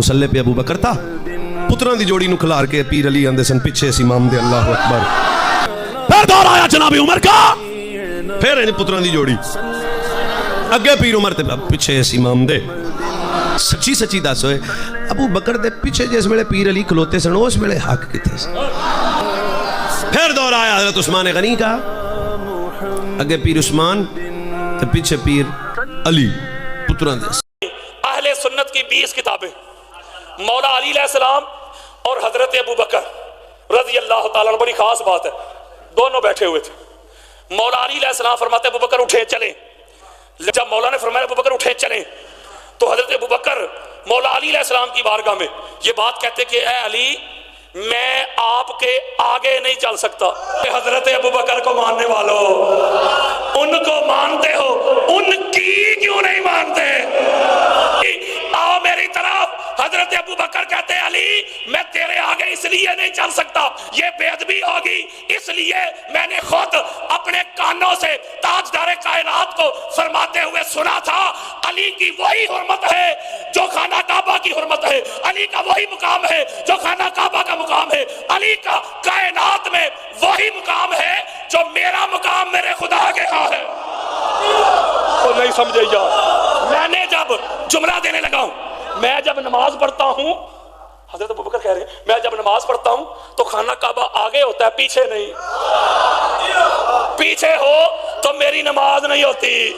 مسلے پہ ابو بکر تھا پتراں دی جوڑی نو کھلار کے پیر علی آندے سن پیچھے سی امام دے اللہ اکبر پھر دور آیا جناب عمر کا پھر ان پتراں دی جوڑی اگے پیر عمر تے پیچھے سی امام دے سچی سچی دس ہوئے ابو بکر دے پیچھے جس ویلے پیر علی کھلوتے سن اس ویلے حق کتے سن پھر دور آیا حضرت عثمان غنی کا اگے پیر عثمان تے پیچھے پیر علی پتراں دے اہل سنت کی 20 کتابیں مولا علی علیہ السلام اور حضرت ابو بکر رضی اللہ تعالیٰ عنہ، بڑی خاص بات ہے، دونوں بیٹھے ہوئے تھے۔ مولا علی علیہ السلام فرماتے ابو بکر اٹھیں چلیں۔ جب مولا نے فرمایا ابو بکر اٹھیں چلیں تو حضرت ابو بکر مولا علی علیہ السلام کی بارگاہ میں یہ بات کہتے کہ اے علی میں آپ کے آگے نہیں چل سکتا۔ حضرت ابو بکر کو ماننے والوں ان کو مانتے ہو، ان کی کیوں نہیں مانتے؟ آؤ میری طرف۔ حضرت ابو بکر کہتے ہیں علی میں تیرے آگے اس لیے نہیں چل سکتا، یہ بے ادبی ہوگی، اس لیے میں نے خود اپنے کانوں سے تاجدار کائنات کو فرماتے ہوئے سنا تھا علی کی وہی حرمت ہے جو خانہ کعبہ کی حرمت ہے، علی کا وہی مقام ہے جو خانہ کعبہ کا مقام ہے، علی کا کائنات میں وہی مقام ہے جو میرا مقام میرے خدا کے ہاں ہے۔ تو نہیں سمجھے یار، میں نے جب جملہ دینے لگا ہوں، میں جب نماز پڑھتا ہوں، حضرت ابوبکر کہہ رہے ہیں میں جب نماز پڑھتا ہوں تو خانہ کعبہ آگے ہوتا ہے پیچھے نہیں، پیچھے ہو تو میری نماز نہیں ہوتی۔